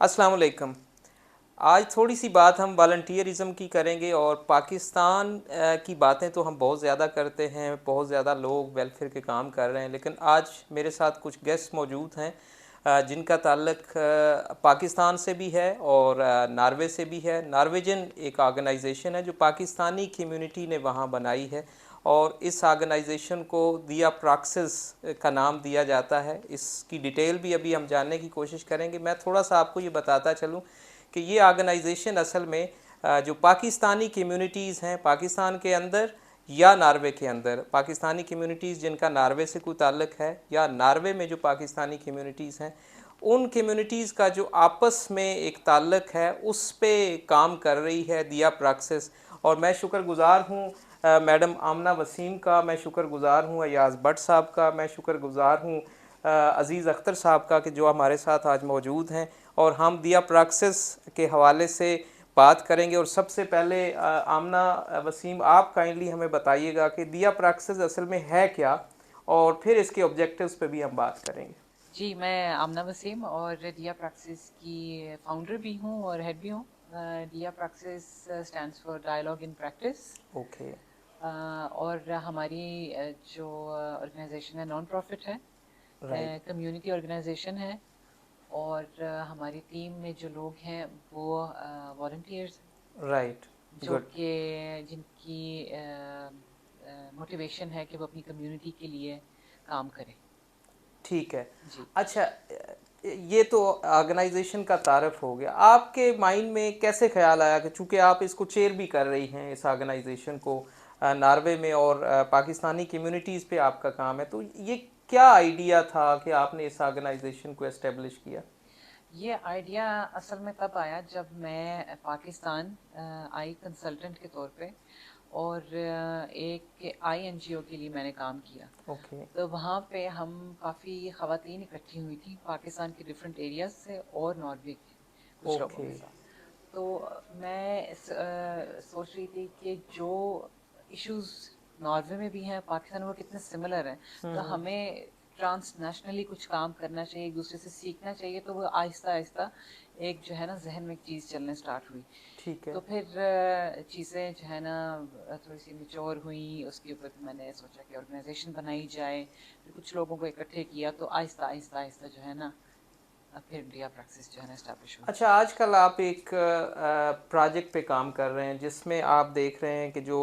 अस्सलाम वालेकुम। आज थोड़ी सी बात हम वॉलंटियरिज़म की करेंगे और पाकिस्तान की बातें तो हम बहुत ज़्यादा करते हैं, बहुत ज़्यादा लोग वेलफेयर के काम कर रहे हैं, लेकिन आज मेरे साथ कुछ गेस्ट मौजूद हैं जिनका ताल्लुक पाकिस्तान से भी है और नॉर्वे से भी है। नॉर्वेजन एक ऑर्गेनाइजेशन है जो पाकिस्तानी कम्युनिटी ने वहाँ बनाई है और इस ऑर्गेनाइजेशन को दिया प्रैक्सिस का नाम दिया जाता है। इसकी डिटेल भी अभी हम जानने की कोशिश करेंगे। मैं थोड़ा सा आपको ये बताता चलूँ कि ये ऑर्गेनाइजेशन असल में जो पाकिस्तानी कम्युनिटीज़ हैं पाकिस्तान के अंदर या नार्वे के अंदर, पाकिस्तानी कम्युनिटीज़ जिनका नार्वे से कोई ताल्लुक़ है या नार्वे में जो पाकिस्तानी कम्युनिटीज़ हैं, उन कम्युनिटीज़ का जो आपस में एक ताल्लुक़ है उस पे काम कर रही है दिया प्रैक्सिस। और मैं शुक्रगुज़ार हूँ मैडम आमना वसीम का, मैं शुक्रगुज़ार हूँ अयाज़ भट्ट साहब का, मैं शुक्रगुज़ार हूँ अज़ीज़ अख्तर साहब का कि जो हमारे साथ आज मौजूद हैं और हम दिया प्रैक्सिस के हवाले से बात करेंगे। और सबसे पहले आमना वसीम, आप काइंडली हमें बताइएगा कि दिया प्रैक्सिस असल में है क्या, और फिर इसके ऑब्जेक्टिव्स पे भी हम बात करेंगे। जी, मैं आमना वसीम और दिया प्रैक्सिस की फाउंडर भी हूँ और हेड भी हूँ। Dia Praxis stands for dialogue in practice. Okay. और हमारी जो ऑर्गेनाइजेशन है नॉन प्रॉफिट है, राइट। कम्युनिटी ऑर्गेनाइजेशन है। और हमारी टीम में जो लोग हैं वो वॉलंटियर्स राइट। जो गुड। कि जिनकी मोटिवेशन है कि वो अपनी कम्युनिटी के लिए काम करें। ठीक है। जी। अच्छा, ये तो ऑर्गेनाइजेशन का तारफ़ हो गया। आपके माइंड में कैसे ख्याल आया कि चूँकि आप इसको चेयर भी कर रही हैं इस ऑर्गेनाइजेशन को नॉर्वे में, और पाकिस्तानी कम्युनिटीज़ पे आपका काम है, तो ये क्या आइडिया था कि आपने इस ऑर्गेनाइजेशन को एस्टेब्लिश किया? ये आइडिया असल में तब आया जब मैं पाकिस्तान आई कंसल्टेंट के तौर पे, और एक आई एनजीओ के लिए मैंने काम किया। ओके। तो वहाँ पे हम काफ़ी ख़वातीन इकट्ठी हुई थी पाकिस्तान के डिफरेंट एरियाज से और नॉर्वे के कुछ लोगों ओके। के साथ। तो मैं सोच रही थी कि जो इश्यूज नॉर्वे में भी हैं पाकिस्तान में वो कितने सिमिलर हैं। तो हमें ट्रांसनेशनली कुछ काम करना चाहिए, एक दूसरे से सीखना चाहिए। तो वो आहिस्ता आहिस्ता एक जो है ना जहन में एक चीज़ चलने स्टार्ट हुई। ठीक है। तो फिर चीज़ें जो है ना थोड़ी सी मिच्योर हुई। उसके ऊपर फिर मैंने सोचा कि ऑर्गेनाइजेशन बनाई जाए। फिर कुछ लोगों को इकट्ठे किया तो आहिस्ता आहिस्ता आहिस्ता जो है ना फिर दिया प्रैक्टिस जो है ना इस्टेब्लिश हुई। अच्छा, आजकल आप एक प्रोजेक्ट पे काम कर रहे हैं जिसमें आप देख रहे हैं कि जो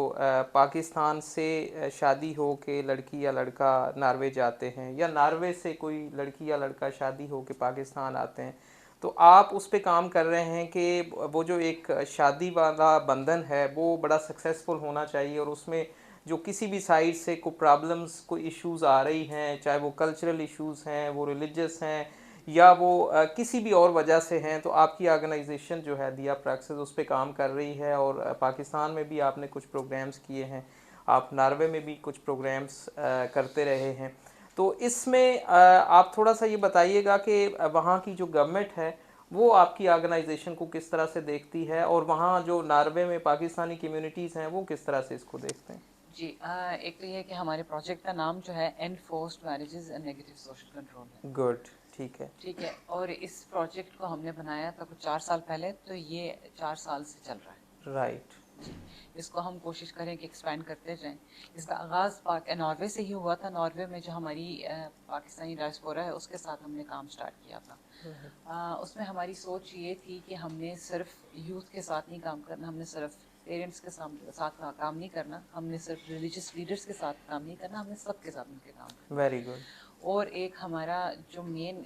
पाकिस्तान से शादी हो के लड़की या लड़का नॉर्वे जाते हैं, या नॉर्वे से कोई लड़की या लड़का शादी हो के पाकिस्तान आते हैं, तो आप उस पे काम कर रहे हैं कि वो जो एक शादी वाला बंधन है वो बड़ा सक्सेसफुल होना चाहिए, और उसमें जो किसी भी साइड से कोई प्रॉब्लम्स, कोई इश्यूज आ रही हैं, चाहे वो कल्चरल इश्यूज हैं, वो रिलीजियस हैं, या वो किसी भी और वजह से हैं, तो आपकी ऑर्गेनाइजेशन जो है दिया प्रैक्सिस उस पर काम कर रही है। और पाकिस्तान में भी आपने कुछ प्रोग्राम्स किए हैं, आप नॉर्वे में भी कुछ प्रोग्राम्स करते रहे हैं। तो इसमें आप थोड़ा सा ये बताइएगा कि वहाँ की जो गवर्नमेंट है वो आपकी ऑर्गेनाइजेशन को किस तरह से देखती है, और वहाँ जो नॉर्वे में पाकिस्तानी कम्युनिटीज़ हैं वो किस तरह से इसको देखते हैं। जी, एक तो ये है कि हमारे प्रोजेक्ट का नाम जो है and forced marriages and negative social control है। गुड। ठीक है। ठीक है। और इस प्रोजेक्ट को हमने बनाया था कुछ 4 साल पहले, तो ये 4 साल से चल रहा है। राइट। जी। इसको हम कोशिश करें कि एक्सपेंड करते जाएं। इसका आगाज़ नॉर्वे से ही हुआ था। नॉर्वे में जो हमारी पाकिस्तानी डायस्पोरा है उसके साथ हमने काम स्टार्ट किया था। उसमें हमारी सोच ये थी कि हमने सिर्फ यूथ के साथ नहीं काम करना, हमने सिर्फ पेरेंट्स के साथ काम नहीं करना, हमने सिर्फ रिलीजियस लीडर्स के साथ काम नहीं करना, हमने सबके साथ मिलकर काम करना वेरी गुड। है। और एक हमारा जो मेन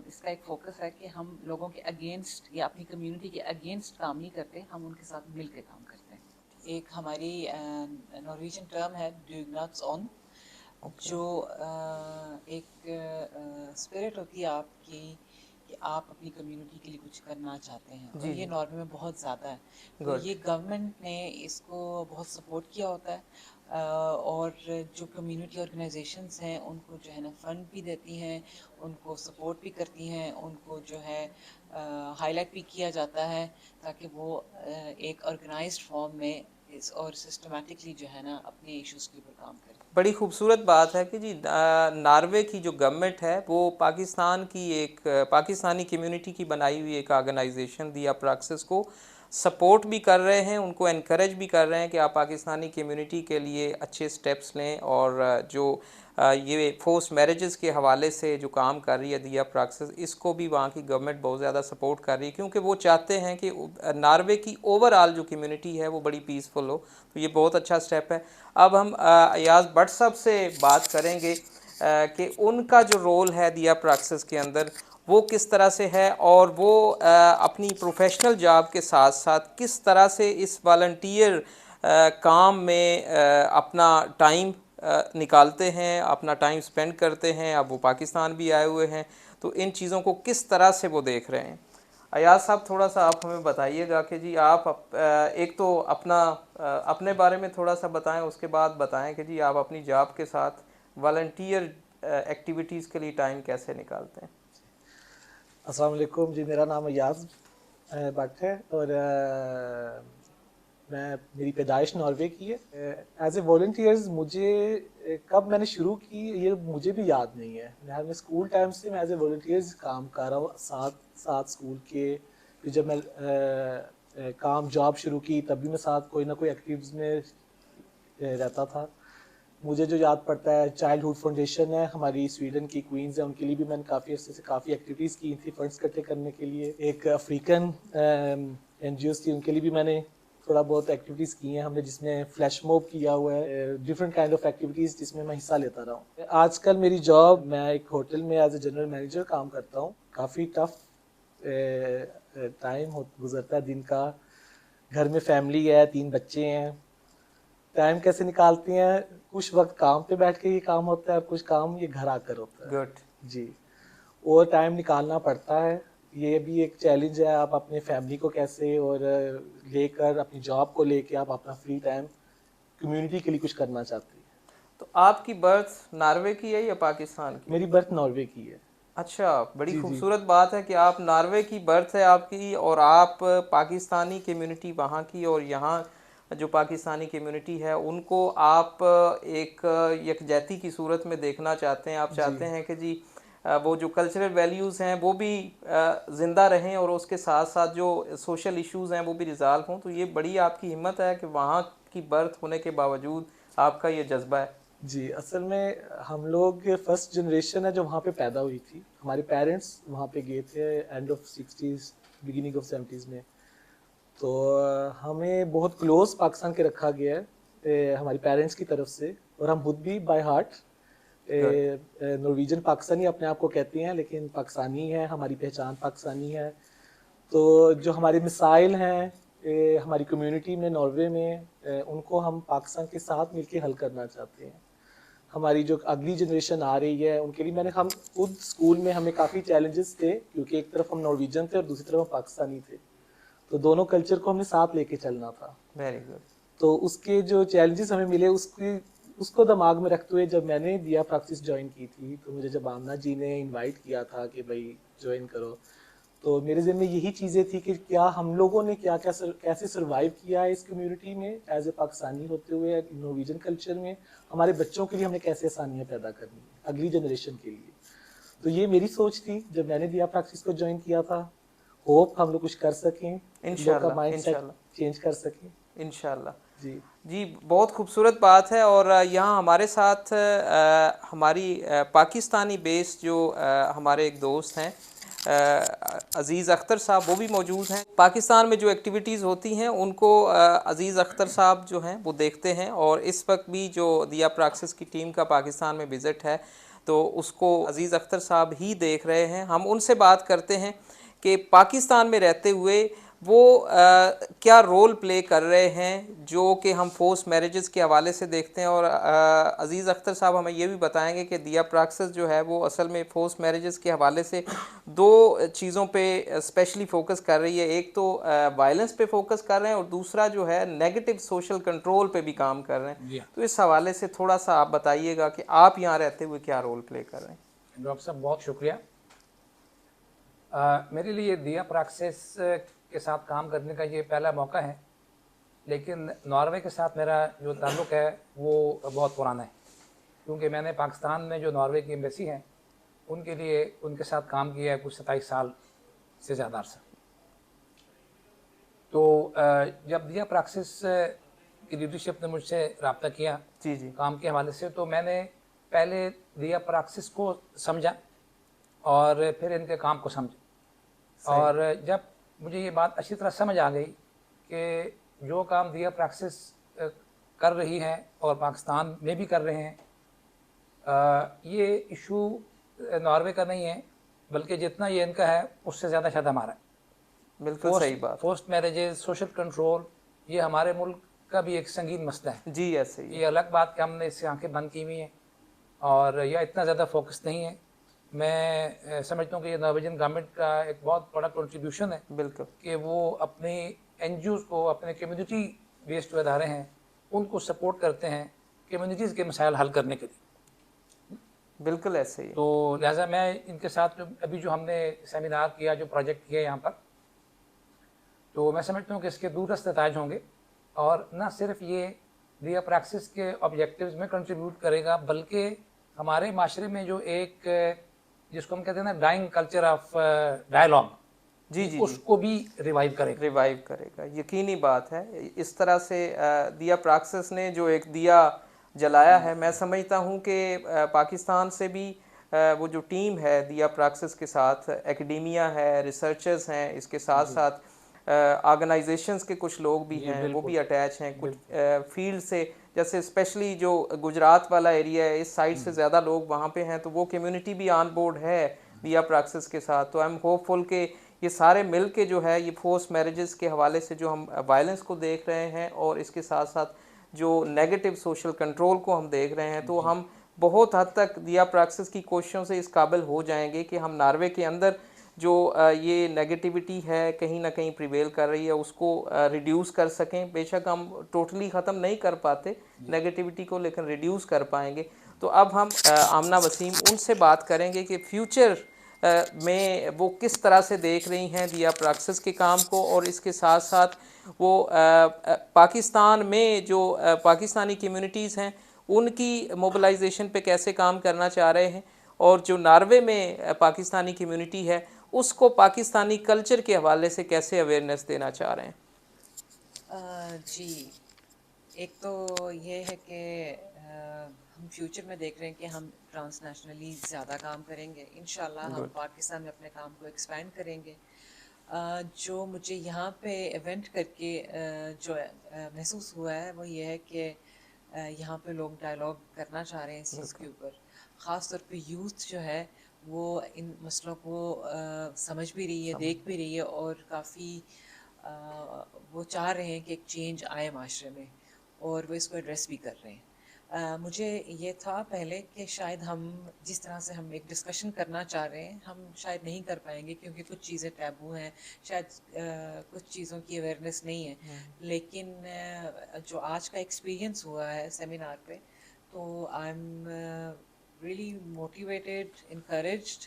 इसका एक फोकस है कि हम लोगों के अगेंस्ट या अपनी कम्युनिटी के अगेंस्ट काम नहीं करते, हम उनके साथ मिल के काम करते हैं। एक हमारी नॉर्वेजियन टर्म है ड्यूगनाट्स ऑन, ओके। जो एक स्पिरिट होती है आपकी कि आप अपनी कम्युनिटी के लिए कुछ करना चाहते हैं, और जी ये जी। नॉर्वे में बहुत ज़्यादा है। तो गुड। ये गवर्नमेंट ने इसको बहुत सपोर्ट किया होता है। और जो कम्युनिटी ऑर्गेनाइजेशंस हैं उनको जो है ना फंड भी देती हैं, उनको सपोर्ट भी करती हैं, उनको जो है हाईलाइट भी किया जाता है ताकि वो एक ऑर्गेनाइज्ड फॉर्म में और सिस्टमेटिकली जो है ना अपने इश्यूज के ऊपर काम करें। बड़ी खूबसूरत बात है कि जी नॉर्वे की जो गवर्नमेंट है वो पाकिस्तान की एक पाकिस्तानी कम्युनिटी की बनाई हुई एक ऑर्गेनाइजेशन दिया प्रैक्सिस को सपोर्ट भी कर रहे हैं, उनको एनकरेज भी कर रहे हैं कि आप पाकिस्तानी कम्युनिटी के लिए अच्छे स्टेप्स लें। और जो ये फोर्स मैरिजेस के हवाले से जो काम कर रही है दिया प्रैक्सिस, इसको भी वहाँ की गवर्नमेंट बहुत ज़्यादा सपोर्ट कर रही है, क्योंकि वो चाहते हैं कि नॉर्वे की ओवरऑल जो कम्युनिटी है वो बड़ी पीसफुल हो। तो ये बहुत अच्छा स्टेप है। अब हम अयाज भट्ट साहब से बात करेंगे कि उनका जो रोल है दिया प्रैक्सिस के अंदर वो किस तरह से है, और वो अपनी प्रोफेशनल जॉब के साथ साथ किस तरह से इस वॉलंटियर काम में अपना टाइम निकालते हैं, अपना टाइम स्पेंड करते हैं। अब वो पाकिस्तान भी आए हुए हैं, तो इन चीज़ों को किस तरह से वो देख रहे हैं। अयाज साहब, थोड़ा सा आप हमें बताइएगा कि जी आप एक तो अपने बारे में थोड़ा सा बताएं, उसके बाद बताएं कि जी आप अपनी जॉब के साथ वॉलंटियर एक्टिविटीज़ के लिए टाइम कैसे निकालते हैं। अस्सलाम वालेकुम जी, मेरा नाम अयाज भट्ट है और मेरी पैदाइश नॉर्वे की है। एज ए वॉल्टियर्स मुझे कब मैंने शुरू की ये मुझे भी याद नहीं है। मैं स्कूल टाइम से मैं एज ए वॉल्टियर्स काम कर रहा हूँ, साथ स्कूल के। फिर जब मैं काम जॉब शुरू की तब भी मैं साथ कोई ना कोई एक्टिविटीज़ में रहता था। मुझे जो याद पड़ता है, चाइल्डहुड फाउंडेशन है हमारी, स्वीडन की क्वींस है, उनके लिए भी मैंने काफ़ी अर्से से काफ़ी एक्टिविटीज़ की थी फंड्स इकट्ठे करने के लिए। एक अफ्रीकन NGOs थी, उनके लिए भी मैंने थोड़ा बहुत एक्टिविटीज़ की हैं हमने, जिसमें फ्लैश मॉब किया हुआ है, डिफरेंट काइंड ऑफ एक्टिविटीज़ जिसमें मैं हिस्सा लेता रहा हूँ। आजकल मेरी जॉब, मैं एक होटल में एज ए जनरल मैनेजर काम करता हूँ। काफ़ी टफ टाइम गुजरता है दिन का। घर में फैमिली है, 3 बच्चे हैं। टाइम कैसे निकालते हैं, कुछ वक्त काम पे बैठ के ये काम होता है, कुछ काम ये घर आकर होता है। गुड जी, और टाइम निकालना पड़ता है। ये भी एक चैलेंज है, आप अपने फैमिली को कैसे और लेकर अपनी जॉब को लेके आप अपना फ्री टाइम कम्युनिटी के लिए कुछ करना चाहते हैं। तो आपकी बर्थ नॉर्वे की है या पाकिस्तान की? मेरी बर्थ नॉर्वे की है। अच्छा, बड़ी जी जी खूबसूरत बात है कि आप नॉर्वे की बर्थ है आपकी, और आप पाकिस्तानी कम्युनिटी वहाँ की और यहाँ जो पाकिस्तानी कम्युनिटी है उनको आप एक यकजहती की सूरत में देखना चाहते हैं। आप चाहते हैं कि जी वो जो कल्चरल वैल्यूज़ हैं वो भी ज़िंदा रहें, और उसके साथ साथ जो सोशल इश्यूज़ हैं वो भी रिज़ॉल्व हों। तो ये बड़ी आपकी हिम्मत है कि वहाँ की बर्थ होने के बावजूद आपका ये जज्बा है। जी, असल में हम लोग फर्स्ट जनरेशन है जो वहाँ पे पैदा हुई थी। हमारे पेरेंट्स वहाँ पे गए थे end of 60s beginning of 70s में। तो हमें बहुत क्लोज पाकिस्तान के रखा गया है हमारी पेरेंट्स की तरफ से, और हम खुद भी बाय हार्ट नॉर्वेजियन पाकिस्तानी अपने आप को कहते हैं, लेकिन पाकिस्तानी है, हमारी पहचान पाकिस्तानी है। तो जो हमारे मिसाइल हैं हमारी कम्युनिटी में नॉर्वे में, उनको हम पाकिस्तान के साथ मिलकर हल करना चाहते हैं। हमारी जो अगली जनरेशन आ रही है उनके लिए हम खुद स्कूल में हमें काफ़ी चैलेंजेस थे, क्योंकि एक तरफ हम नॉर्वेजियन थे और दूसरी तरफ हम पाकिस्तानी थे। तो दोनों कल्चर को हमने साथ लेके चलना था। Very good. तो उसके जो चैलेंजेस हमें मिले उसको दिमाग में रखते हुए जब मैंने दिया प्रैक्टिस ज्वाइन की थी, तो मुझे जब आमना जी ने इनवाइट किया था कि भाई ज्वाइन करो, तो मेरे ज़हन में यही चीज़ें थी कि क्या हम लोगों ने कैसे सर्वाइव किया है इस कम्युनिटी में एज ए पाकिस्तानी होते हुए नॉर्वेजियन कल्चर में, हमारे बच्चों के लिए हमने कैसे आसानियाँ पैदा करनी है अगली जनरेशन के लिए। तो ये मेरी सोच थी जब मैंने दिया प्रैक्टिस को ज्वाइन किया था। होप हम लोग कुछ कर सकें, लोग का माइंड सेट चेंज कर सकें इंशाल्लाह। जी जी, बहुत खूबसूरत बात है। और यहाँ हमारे साथ हमारी पाकिस्तानी बेस जो हमारे एक दोस्त हैं अज़ीज़ अख्तर साहब, वो भी मौजूद हैं। पाकिस्तान में जो एक्टिविटीज़ होती हैं उनको अज़ीज़ अख्तर साहब जो हैं वो देखते हैं, और इस वक्त भी जो दिया प्रैक्टिस की टीम का पाकिस्तान में विज़िट है तो उसको अज़ीज़ अख्तर साहब ही देख रहे हैं। हम उनसे बात करते हैं कि पाकिस्तान में रहते हुए वो क्या रोल प्ले कर रहे हैं, जो कि हम फोर्स मैरिजेस के हवाले से देखते हैं। और अज़ीज़ अख्तर साहब हमें ये भी बताएंगे कि दिया प्रैक्टिस जो है वो असल में फोर्स मैरिजेस के हवाले से 2 चीज़ों पे स्पेशली फ़ोकस कर रही है। एक तो वायलेंस पे फोकस कर रहे हैं, और दूसरा जो है नेगेटिव सोशल कंट्रोल पे भी काम कर रहे हैं। तो इस हवाले से थोड़ा सा आप बताइएगा कि आप यहाँ रहते हुए क्या रोल प्ले कर रहे हैं। डॉक्टर साहब, बहुत शुक्रिया। मेरे लिए दिया प्रैक्टिस के साथ काम करने का ये पहला मौका है, लेकिन नॉर्वे के साथ मेरा जो ताल्लुक़ है वो बहुत पुराना है। क्योंकि मैंने पाकिस्तान में जो नॉर्वे की एम्बेसी है उनके लिए उनके साथ काम किया है कुछ 27 साल से ज़्यादा अर्सा। तो जब दिया प्रैक्सिस की लीडरशिप ने मुझसे रब्ता किया जी जी काम के हवाले से, तो मैंने पहले दिया प्रैक्सिस को समझा और फिर इनके काम को समझा। और जब मुझे ये बात अच्छी तरह समझ आ गई कि जो काम दिया प्रैक्सिस कर रही है और पाकिस्तान में भी कर रहे हैं, ये इशू नॉर्वे का नहीं है, बल्कि जितना ये इनका है उससे ज़्यादा शायद हमारा है। बिल्कुल सही बात। फोर्स्ड मैरिजेज, सोशल कंट्रोल, ये हमारे मुल्क का भी एक संगीन मसला है। जी ऐसे ही ये अलग बात कि हमने इससे आंखें बंद की हुई हैं और यह इतना ज़्यादा फोकस नहीं है। मैं समझता हूँ कि ये नॉर्वेजियन गवर्नमेंट का एक बहुत बड़ा कंट्रीब्यूशन है बिल्कुल कि वो अपने NGOs को, अपने कम्युनिटी बेस्ड जो अदारे हैं उनको सपोर्ट करते हैं कम्युनिटीज़ के मसाइल हल करने के लिए। बिल्कुल ऐसे ही तो लिहाजा मैं इनके साथ अभी जो हमने सेमिनार किया, जो प्रोजेक्ट किया यहाँ पर, तो मैं समझता हूँ कि इसके दूरस्थ नताइज होंगे और न सिर्फ ये दिया प्रैक्सिस के ऑब्जेक्टिव्स में कंट्रीब्यूट करेगा, बल्कि हमारे माशरे में जो एक जिसको हम कहते हैं ना डाइंग कल्चर ऑफ डायलॉग, जी जी उसको भी रिवाइव करेगा। यकीनी बात है। इस तरह से दिया प्रैक्सिस ने जो एक दिया जलाया है, मैं समझता हूँ कि पाकिस्तान से भी वो जो टीम है दिया प्रैक्सिस के साथ, एकेडेमिया है, रिसर्चर्स हैं, इसके साथ साथ ऑर्गेनाइजेशंस के कुछ लोग भी हैं, वो भी अटैच हैं कुछ फील्ड से, जैसे स्पेशली जो गुजरात वाला एरिया है, इस साइड से ज़्यादा लोग वहाँ पे हैं, तो वो कम्युनिटी भी ऑन बोर्ड है दिया प्रैक्सिस के साथ। तो आई एम होपफुल कि ये सारे मिल के जो है ये फोर्स मैरिजेस के हवाले से जो हम वायलेंस को देख रहे हैं और इसके साथ साथ जो नेगेटिव सोशल कंट्रोल को हम देख रहे हैं, तो हम बहुत हद तक दिया प्रैक्सिस की कोशिशों से इस काबिल हो जाएंगे कि हम नॉर्वे के अंदर जो ये नेगेटिविटी है कहीं ना कहीं प्रिवेल कर रही है उसको रिड्यूस कर सकें। बेशक हम टोटली ख़त्म नहीं कर पाते नेगेटिविटी को, लेकिन रिड्यूस कर पाएंगे। तो अब हम आमना वसीम उनसे बात करेंगे कि फ्यूचर में वो किस तरह से देख रही हैं दिया प्रैक्सिस के काम को, और इसके साथ साथ वो पाकिस्तान में जो पाकिस्तानी कम्युनिटीज़ हैं उनकी मोबिलाइजेशन पे कैसे काम करना चाह रहे हैं, और जो नॉर्वे में पाकिस्तानी कम्युनिटी है उसको पाकिस्तानी कल्चर के हवाले से कैसे अवेयरनेस देना चाह रहे हैं। जी, एक तो ये है कि हम फ्यूचर में देख रहे हैं कि हम ट्रांसनेशनली ज़्यादा काम करेंगे इंशाल्लाह। हम पाकिस्तान में अपने काम को एक्सपेंड करेंगे। जो मुझे यहाँ पे इवेंट करके जो महसूस हुआ है वो ये है कि यहाँ पे लोग डायलॉग करना चाह रहे हैं इस चीज़ के ऊपर। ख़ास तौर पे यूथ जो है वो इन मसलों को समझ भी रही है, देख भी रही है और काफ़ी वो चाह रहे हैं कि एक चेंज आए माशरे में, और वो इसको एड्रेस भी कर रहे हैं। मुझे ये था पहले कि शायद हम जिस तरह से हम एक डिस्कशन करना चाह रहे हैं हम शायद नहीं कर पाएंगे, क्योंकि कुछ चीज़ें टैबू हैं, शायद कुछ चीज़ों की अवेयरनेस नहीं है। लेकिन जो आज का एक्सपीरियंस हुआ है सेमिनार पे, तो I am really motivated, encouraged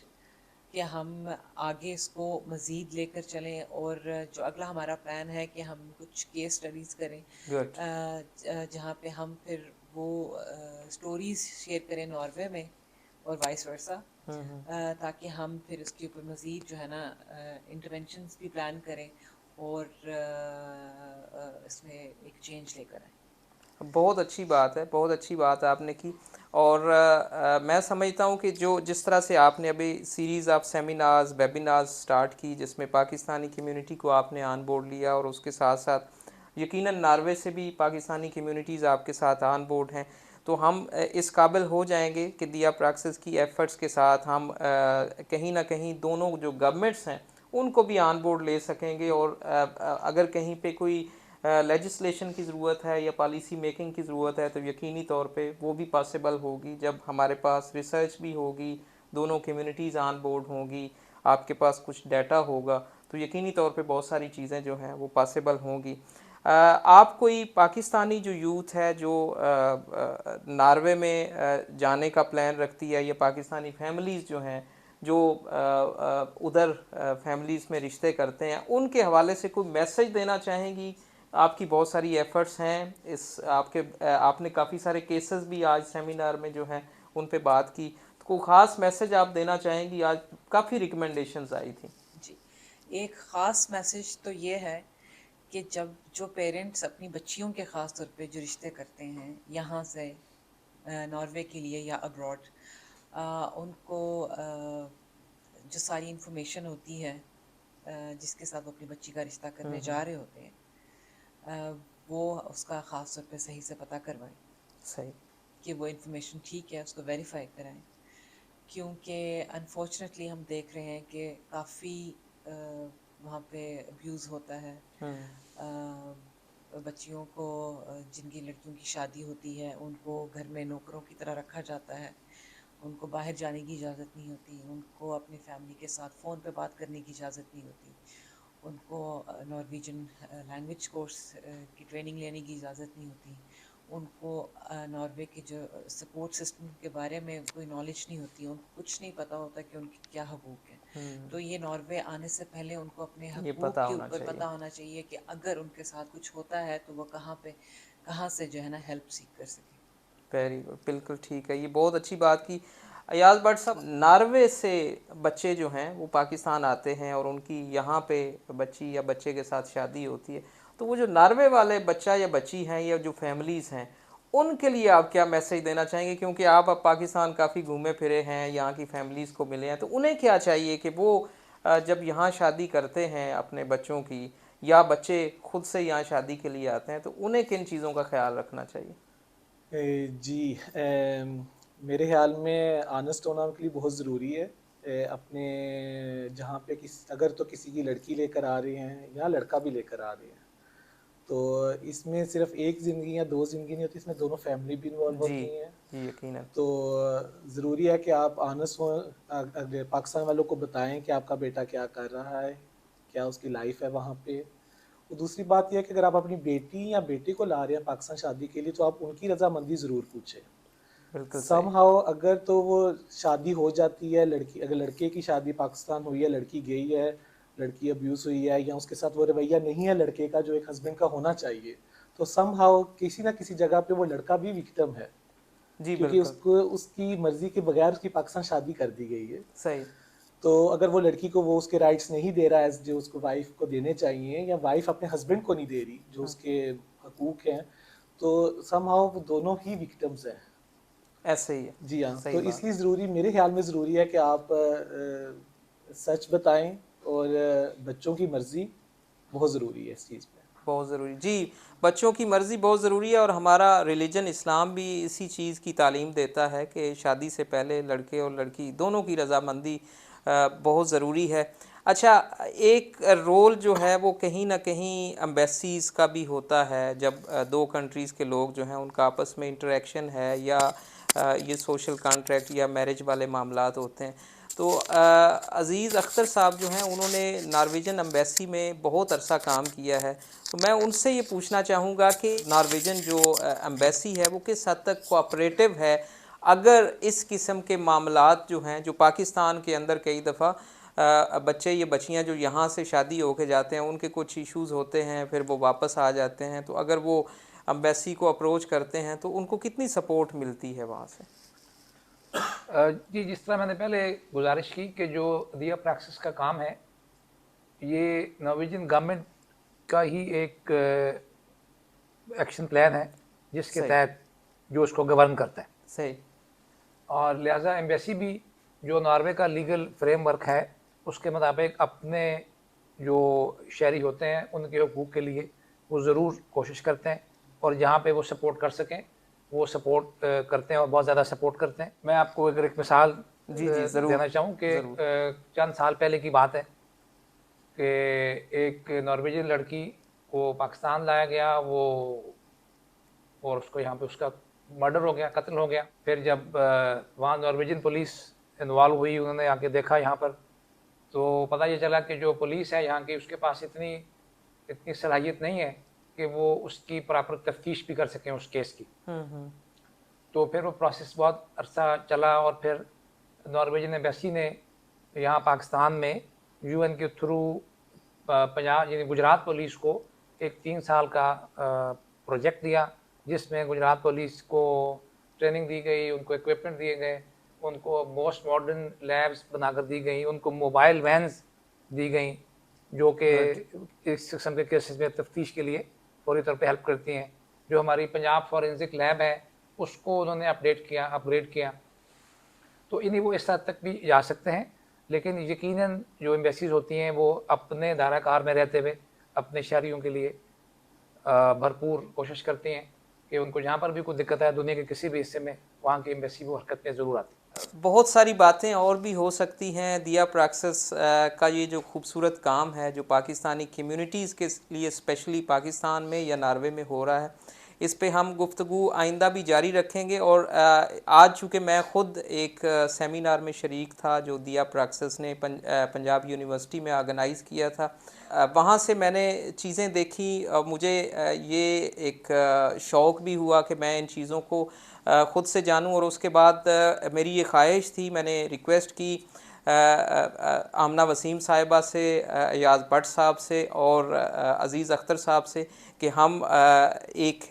कि हम आगे इसको मज़ीद लेकर चलें। और जो अगला हमारा प्लान है कि हम कुछ केस स्टडीज़ करें जहाँ पे हम फिर वो स्टोरीज़ शेयर करें नॉर्वे में और वाइस वर्सा, ताकि हम फिर इसके ऊपर मज़ीद जो है ना इंटरवेंशंस भी प्लान करें और इसमें एक चेंज लेकर आएँ। बहुत अच्छी बात है, बहुत अच्छी बात आपने की। और मैं समझता हूँ कि जो जिस तरह से आपने अभी series of seminars webinars start की जिसमें पाकिस्तानी कम्युनिटी को आपने ऑन बोर्ड लिया, और उसके साथ साथ यकीनन नॉर्वे से भी पाकिस्तानी कम्युनिटीज़ आपके साथ ऑन बोर्ड हैं, तो हम इस काबिल हो जाएंगे कि दिया प्रैक्सिस की एफ़र्ट्स के साथ हम कहीं ना कहीं दोनों जो गवर्नमेंट्स हैं उनको भी ऑन बोर्ड ले सकेंगे। और अगर कहीं पे कोई लेजिस्लेशन की ज़रूरत है या पॉलिसी मेकिंग की ज़रूरत है तो यकीनी तौर पे वो भी पॉसिबल होगी जब हमारे पास रिसर्च भी होगी, दोनों कम्युनिटीज़ ऑन बोर्ड होंगी, आपके पास कुछ डाटा होगा, तो यकीनी तौर पे बहुत सारी चीज़ें जो हैं वो पॉसिबल होंगी। आप कोई पाकिस्तानी जो यूथ है जो नॉर्वे में जाने का प्लान रखती है, या पाकिस्तानी फैमिलीज़ जो हैं जो उधर फैमिलीज़ में रिश्ते करते हैं, उनके हवाले से कोई मैसेज देना चाहेंगी आपकी बहुत सारी एफ़र्ट्स हैं इस आपने काफ़ी सारे केसेस भी आज सेमिनार में जो हैं उन पे बात की, तो कोई ख़ास मैसेज आप देना चाहेंगी? आज काफ़ी रिकमेंडेशंस आई थी। जी, एक ख़ास मैसेज तो ये है कि जब जो पेरेंट्स अपनी बच्चियों के ख़ास तौर पे जो रिश्ते करते हैं यहाँ से नॉर्वे के लिए या अब्रॉड, उनको जो सारी इन्फॉर्मेशन होती है जिसके साथ वो अपनी बच्ची का रिश्ता करने जा रहे होते हैं, वो उसका ख़ास तौर पे सही से पता करवाएं सही। कि वो इन्फॉर्मेशन ठीक है, उसको वेरीफाई कराएं, क्योंकि अनफॉर्चुनेटली हम देख रहे हैं कि काफ़ी वहाँ पे अब्यूज़ होता है। बच्चियों को जिनकी लड़कियों की शादी होती है उनको घर में नौकरों की तरह रखा जाता है, उनको बाहर जाने की इजाज़त नहीं होती, उनको अपनी फैमिली के साथ फ़ोन पे बात करने की इजाज़त नहीं होती, उनको नॉर्वेजियन लैंग्वेज कोर्स की ट्रेनिंग लेने की इजाज़त नहीं होती, उनको नॉर्वे के जो सपोर्ट सिस्टम के बारे में कोई नॉलेज नहीं होती, उनको कुछ नहीं पता होता कि उनके क्या हकूक़ हैं। तो ये नॉर्वे आने से पहले उनको अपने ये हकूक़ पता के होना ऊपर चाहिए। पता होना चाहिए कि अगर उनके साथ कुछ होता है तो वो कहाँ से जो है ना हेल्प सीख कर सकें। वेरी गुड, बिल्कुल ठीक है, ये बहुत अच्छी बात की। अयाज भट्ट साहब, नॉर्वे से बच्चे जो हैं वो पाकिस्तान आते हैं और उनकी यहाँ पे बच्ची या बच्चे के साथ शादी होती है, तो वो जो नॉर्वे वाले बच्चा या बच्ची हैं या जो फैमिलीज़ हैं उनके लिए आप क्या मैसेज देना चाहेंगे? क्योंकि आप अब पाकिस्तान काफ़ी घूमे फिरे हैं, यहाँ की फैमिलीज़ को मिले हैं, तो उन्हें क्या चाहिए कि वो जब यहाँ शादी करते हैं अपने बच्चों की, या बच्चे खुद से यहाँ शादी के लिए आते हैं, तो उन्हें किन चीज़ों का ख्याल रखना चाहिए? जी, मेरे ख्याल में ऑनेस्ट होना उनके लिए बहुत ज़रूरी है। अपने जहाँ पे अगर तो किसी की लड़की लेकर आ रहे हैं या लड़का भी लेकर आ रहे हैं, तो इसमें सिर्फ एक ज़िंदगी या दो ज़िंदगी नहीं होती, इसमें दोनों फैमिली भी इन्वॉल्व जी, होती हैं। जी, यकीनन। तो ज़रूरी है कि आप ऑनेस्ट हों, पाकिस्तान वालों को बताएं कि आपका बेटा क्या कर रहा है, क्या उसकी लाइफ है वहाँ पे। और दूसरी बात यह है कि अगर आप अपनी बेटी या बेटे को ला रहे हैं पाकिस्तान शादी के लिए, तो आप उनकी रजामंदी ज़रूर पूछें। बिल्कुल सही। समहाउ अगर तो वो शादी हो जाती है, लड़की अगर लड़के की शादी पाकिस्तान हुई है, लड़की गई है, लड़की अब्यूज़ हुई है या उसके साथ वो रवैया नहीं है लड़के का जो एक हस्बैंड का होना चाहिए, तो समहाउ किसी ना किसी जगह पे वो लड़का भी विक्टिम है, जी, क्योंकि बिल्कुल उसको उसकी मर्जी के बगैर उसकी पाकिस्तान शादी कर दी गई है। सही। तो अगर वो लड़की को वो उसके राइट्स नहीं दे रहा है जो उसको वाइफ को देने चाहिए, या वाइफ अपने हस्बैंड को नहीं दे रही जो उसके हकूक हैं, तो समहाउ वो दोनों ही विक्टिम्स हैं। ऐसे ही है। जी हाँ, सही तो बात। इसलिए ज़रूरी मेरे ख्याल में ज़रूरी है कि आप सच बताएं, और बच्चों की मर्ज़ी बहुत ज़रूरी है इस चीज़ में। बहुत ज़रूरी जी, बच्चों की मर्ज़ी बहुत ज़रूरी है, और हमारा रिलीजन इस्लाम भी इसी चीज़ की तालीम देता है कि शादी से पहले लड़के और लड़की दोनों की रजामंदी बहुत ज़रूरी है। अच्छा, एक रोल जो है वो कहीं ना कहीं एम्बेसीज़ का भी होता है, जब दो कंट्रीज़ के लोग जो हैं उनका आपस में इंटरेक्शन है, या ये सोशल कॉन्ट्रैक्ट या मैरिज वाले मामलात होते हैं, तो अज़ीज़ अख्तर साहब जो हैं उन्होंने नॉर्वेजन एम्बेसी में बहुत अरसा काम किया है, तो मैं उनसे ये पूछना चाहूँगा कि नॉर्वेजन जो एम्बेसी है वो किस हद तक कोऑपरेटिव है, अगर इस किस्म के मामलात जो हैं, जो पाकिस्तान के अंदर कई दफ़ा बच्चे या बच्चियाँ जो यहाँ से शादी होके जाते हैं उनके कुछ इश्यूज़ होते हैं, फिर वो वापस आ जाते हैं, तो अगर वो एम्बेसी को अप्रोच करते हैं तो उनको कितनी सपोर्ट मिलती है वहाँ से? जी, जिस तरह मैंने पहले गुजारिश की कि जो दिया प्रैक्टिस का काम है, ये नॉर्वेजियन गवर्नमेंट का ही एक एक्शन प्लान है जिसके सही। तहत जो उसको गवर्न करता है, सही। और लिहाजा एम्बेसी भी जो नॉर्वे का लीगल फ्रेमवर्क है उसके मुताबिक अपने जो शहरी होते हैं उनके हकूक़ के लिए वो ज़रूर कोशिश करते हैं, और जहाँ पे वो सपोर्ट कर सकें वो सपोर्ट करते हैं, और बहुत ज़्यादा सपोर्ट करते हैं। मैं आपको अगर एक मिसाल जी, जी, ज़रूर, देना चाहूँ कि ज़रूर। चंद साल पहले की बात है कि एक नॉर्वेजियन लड़की को पाकिस्तान लाया गया, वो और उसको यहाँ पे उसका मर्डर हो गया, कत्ल हो गया। फिर जब वहाँ नॉर्वेजियन पुलिस इन्वॉल्व हुई, उन्होंने आके देखा यहाँ पर, तो पता ये चला कि जो पुलिस है यहाँ की उसके पास इतनी सलाहियत नहीं है कि वो उसकी प्रॉपर तफ्तीश भी कर सकें उस केस की। तो फिर वो प्रोसेस बहुत अरसा चला, और फिर नॉर्वेजियन एम्बेसी ने यहाँ पाकिस्तान में यूएन के थ्रू पंजाब यानी गुजरात पुलिस को एक 3 साल का प्रोजेक्ट दिया, जिसमें गुजरात पुलिस को ट्रेनिंग दी गई, उनको इक्विपमेंट दिए गए, उनको मोस्ट मॉडर्न लैब्स बनाकर दी गई, उनको मोबाइल वैन्स दी गई जो कि इस किस्म के केसेस में तफ्तीश के लिए फौरी तौर पे हेल्प करती हैं। जो हमारी पंजाब फॉरेंसिक लैब है उसको उन्होंने अपग्रेड किया। तो इन्हीं वो इस हद तक भी जा सकते हैं, लेकिन यकीनन जो एम्बेसीज होती हैं वो अपने दायरा कार में रहते हुए अपने शहरियों के लिए भरपूर कोशिश करती हैं कि उनको जहाँ पर भी कोई दिक्कत है दुनिया के किसी भी हिस्से में, वहाँ की एम्बेसी वो हरकत में ज़रूर आती है। बहुत सारी बातें और भी हो सकती हैं। दिया प्रैक्सिस का ये जो खूबसूरत काम है जो पाकिस्तानी कम्युनिटीज़ के लिए स्पेशली पाकिस्तान में या नॉर्वे में हो रहा है, इस पे हम गुफ्तगू आइंदा भी जारी रखेंगे। और आज चूँकि मैं ख़ुद एक सेमिनार में शरीक था जो दिया प्रैक्सिस ने पंजाब यूनिवर्सिटी में ऑर्गेनाइज़ किया था, वहाँ से मैंने चीज़ें देखी। मुझे ये एक शौक़ भी हुआ कि मैं इन चीज़ों को ख़ुद से जानूं। और उसके बाद मेरी ये ख्वाहिश थी, मैंने रिक्वेस्ट की आमना वसीम साहिबा से, अयाज भट्ट साहब से और अज़ीज़ अख्तर साहब से कि हम एक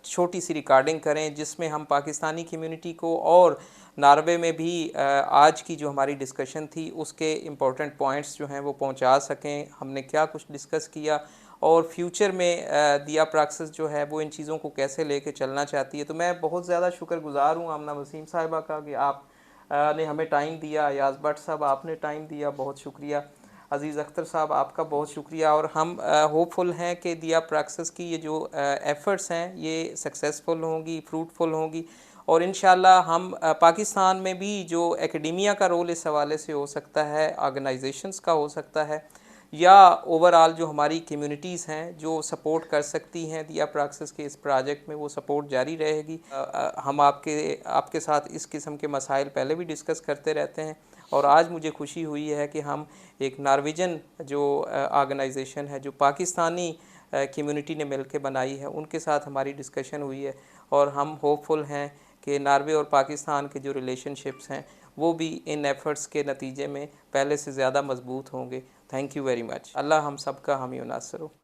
छोटी सी रिकॉर्डिंग करें जिसमें हम पाकिस्तानी कम्युनिटी को और नॉर्वे में भी आज की जो हमारी डिस्कशन थी उसके इम्पोर्टेंट पॉइंट्स जो हैं वो पहुंचा सकें। हमने क्या कुछ डिस्कस किया और फ्यूचर में दिया प्रैक्सिस जो है वो इन चीज़ों को कैसे लेके चलना चाहती है। तो मैं बहुत ज़्यादा शुक्रगुज़ार हूँ आमना वसीम साहिबा का कि आप ने हमें टाइम दिया। अयाज भट्ट साहब आपने टाइम दिया, बहुत शुक्रिया। अज़ीज़ अख्तर साहब आपका बहुत शुक्रिया। और हम होपफुल हैं कि दिया प्रैक्सिस की ये जो एफ़र्ट्स हैं ये सक्सेसफुल होंगी, फ्रूटफुल होंगी। और इंशाल्लाह हम पाकिस्तान में भी जो एकेडेमिया का रोल इस हवाले से हो सकता है, ऑर्गेनाइजेशंस का हो सकता है, या ओवरऑल जो हमारी कम्युनिटीज़ हैं जो सपोर्ट कर सकती हैं दिया प्रैक्सिस के इस प्रोजेक्ट में, वो सपोर्ट जारी रहेगी। हम आपके साथ इस किस्म के मसाइल पहले भी डिस्कस करते रहते हैं और आज मुझे खुशी हुई है कि हम एक नॉर्वेजन जो ऑर्गेनाइजेशन है जो पाकिस्तानी कम्युनिटी ने मिलकर बनाई है उनके साथ हमारी डिस्कशन हुई है। और हम होपफुल हैं कि नॉर्वे और पाकिस्तान के जो रिलेशनशिप्स हैं वो भी इन एफ़र्ट्स के नतीजे में पहले से ज़्यादा मजबूत होंगे। Thank you very much. Allah हम सब का हामी नासर हो।